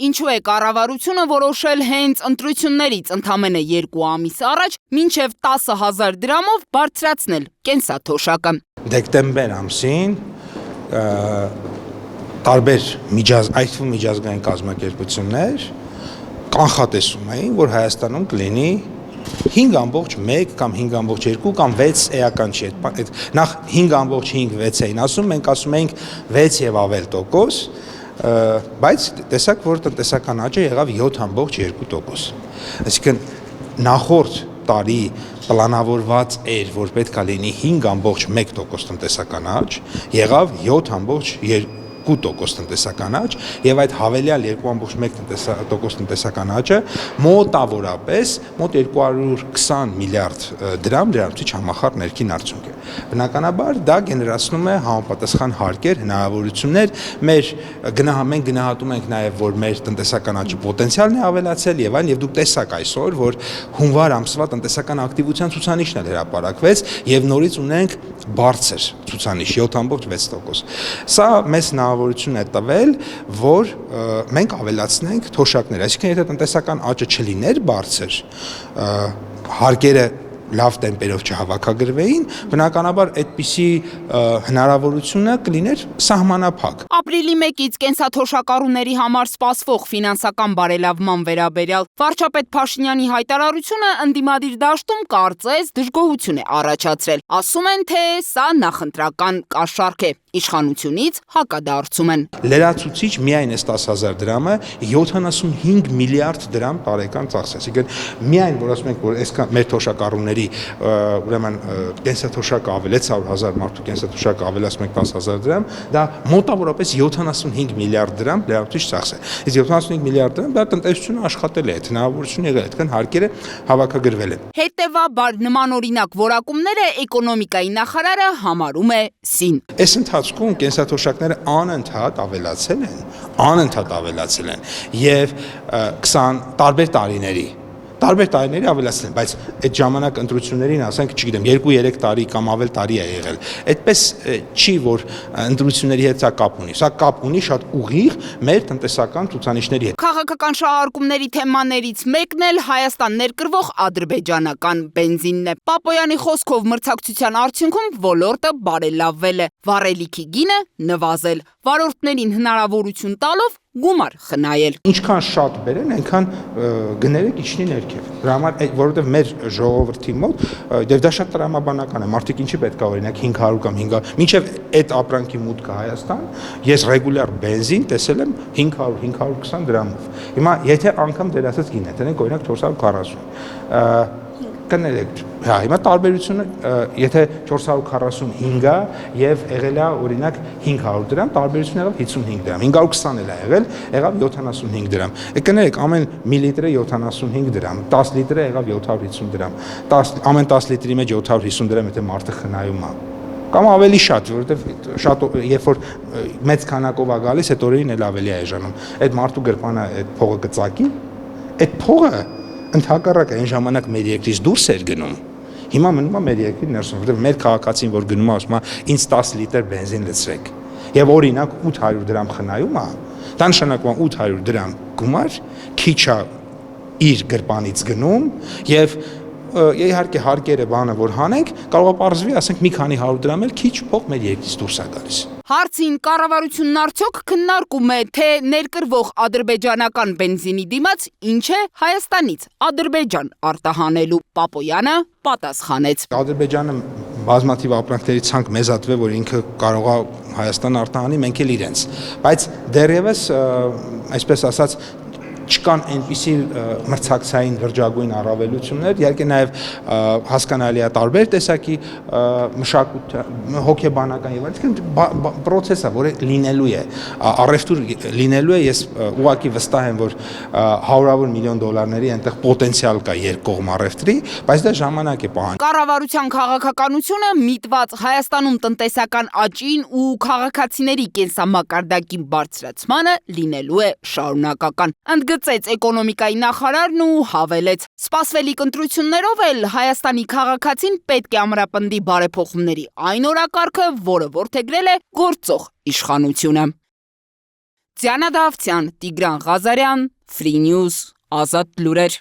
Ինչու է կառավարությունը որոշել հենց ընտրություններից ընդամենը 2 ամիս առաջ մինչև 10,000 դրամով բարձրացնել կենսաթոշակը։ Դեկտեմբեր ամսին տարբեր միջազգային կազմակերպություններ կանխատեսում էին, որ Հայաստանում կլինի 5,1 կամ 5,2 կամ 6 էական չի, նախ 5,5 6 էին ասում, մենք ասում էինք 6 եւ ավել տոկոս, բայց տեսակ, որ տնտեսական աճը եղավ 7,2%, այսինքն նախորդ տարի պլանավորված էր, որ պետք է լինի 5,1% տնտեսական աճ, եղավ 7,2% տնտեսական աճ եւ այդ հավելյալ 2,1% տնտեսական աճը մոտավորապես մոտ 220 միլիարդ դրամ դրանցից համախառն ներքին արդյունք է։ Բնականաբար դա գեներացնում է համապատասխան հարկեր, հնարավորություններ, մենք գնահատում ենք նաեւ, որ մեր տնտեսական աճի պոտենցիալն է ավելացել եւ այլն, եւ դուք տեսաք այսօր, որ հունվար ամսվա տնտեսական ակտիվության ցուցանիշն էլ հրապարակվեց եւ նորից ունենք բարձր ցուցանիշ 7,6%։ Սա մեծ հնարավորություն է տվել, որ մենք ավելացնենք թոշակներ, այսինքն եթե տնտեսական աճը չլիներ բարձր, հարկերը լավ տեմպերով չհավաքագրվեին, բնականաբար այդպիսի հնարավորությունը կլիներ սահմանափակ։ Ապրիլի 1-ից կենսաթոշակառուների համար սպասվող ֆինանսական բարելավման վերաբերյալ վարչապետ Փաշինյանի հայտարարությունը ընդդիմադիր դաշտում կարծես դժգոհություն է առաջացրել։ Ասում են, թե սա նախընտրական կաշառք է, իշխանությունից հակադարձում են։ Լրացուցիչ միայն այս 10,000 դրամը 75 միլիարդ դրամ տարեկան ծախս է, այսինքն միայն որ ասում ենք, որ այսքան մեր թոշակառուների ուրեմն կենսաթոշակը ավելեց 100,000 մարդու կենսաթոշակը ավելացնում ենք 10,000 դրամ, դա մոտավորապես 75 միլիարդ դրամ լրացուցիչ ծախս է։ Իսկ 75 միլիարդ դրամ դա տնտեսությունը աշխատել է, հնարավորություն եղել, այդքան հարկերը հավաքագրվել են։ Հետևաբար նմանօրինակ որակումները էկոնոմիկայի նախարարը համարում է սին։ Այս ընթացքում կենսաթոշակները անընդհատ ավելացել են եւ 20 տարբեր տարիների ավելացել են, բայց այդ ժամանակ ընտրություններին, ասենք, չգիտեմ, 2-3 տարի կամ ավել տարի է եղել։ Այդպես չի, որ ընտրությունների հետ սա կապ ունի։ Սա կապ ունի շատ ուղիղ մեր տնտեսական ցուցանիշների հետ։ Քաղաքական շահարկումների թեմաներից մեկն էլ Հայաստան ներկրվող ադրբեջանական բենզինն է։ Պապոյանի խոսքով մրցակցության արդյունքում ոլորտը բարելավվել է, վառելիքի գինը նվազել, վարորդներին հնարավորություն տալով գումար խնայել։ Ինչքան շատ բերեն, այնքան գները կիջնի ներքև։ Դրա համար, որովհետև մեր ժողովրդի մոտ դա շատ տրամաբանական է։ Մարդիկ ինչի պետք է օրինակ 500 կամ 500, մինչև այդ ապրանքի մուտքը Հայաստան, ես ռեգուլյար բենզին տեսել եմ 500-520 դրամով։ Հիմա եթե անգամ դերասած գին է, տնենք օրինակ 440 կներեք, հա, հիմա տարբերությունը, եթե 445-ը եւ եղել է օրինակ 500 դրամ, տարբերությունը եղավ 55 դրամ, 520 էլ է եղավ 75 դրամ։ Կներեք, ամեն միլիտրը 75 դրամ, 10 լիտրը եղավ 750 դրամ, ամեն 10 լիտրի մեջ 750 դրամ, եթե մարդը խնայում է։ Կամ ավելի շատ, որովհետև շատ երբ որ մեծ քանակով է գալիս, այդ օրերին էլ ավելի է էժանում։ Այդ մարդու գրպանը այդ փողը կծակի, այդ փողը ընդհակառակը այն ժամանակ մեր երկրից դուրս էր գնում, հիմա մնում է մեր երկրի ներսում, որովհետև մեր քաղաքացին, որ գնում է, ասում է, ինձ 10 լիտր բենզին լցրեք, եւ օրինակ 800 դրամ խնայում է, դա նշանակում է 800 դրամ գումար, քիչ է իր գրպանից գնում, եւ իհարկե հարկերը բանը որ հանենք, կարող է պարզվի, ասենք մի քանի 100 դրամ էլ քիչ փող մեր երկրից դուրս է գալիս։ Հարցին կառավարությունն արդյոք քննարկում է, թե ներկրվող ադրբեջանական բենզինի դիմաց ինչ է Հայաստանից Ադրբեջան արտահանելու, Պապոյանը պատասխանեց. Ադրբեջանը բազմաթիվ ապրանքների ցանկ մեզ ատվել, որ ինքը կարող է Հայաստան արտահանի, մենք էլ իրենց, բայց դեռևս այսպես ասած չկան այնպիսի մրցակցային լրջագույն առավելություններ, իհարկե նաև հասկանալի է տարբեր տեսակի մշակույթ, հոգեբանական եւ այլն, process-ը, որը լինելու է, առևտուր լինելու է, ես ուղղակի վստահ եմ, որ $100 միլիոն այնտեղ պոտենցիալ կա երկկողմ առևտրի, բայց դա ժամանակ է պահանջում։ Կառավարության քաղաքականությունը միտված Հայաստանում տնտեսական աճին ու քաղաքացիների կենսամակարդակի բարձրացմանը լինելու է շարունակական։ Ընդգծեց էկոնոմիկայի նախարարն ու հավելեց. սպասվելիք ընտրություններով էլ Հայաստանի քաղաքացին պետք է ամրապնդի բարեփոխումների այն օրակարգը, որը որդեգրել է գործող իշխանությունը։ Դիանա Դավթյան, Տիգրան Ղազարյան, Free News, Ազատ լուրեր։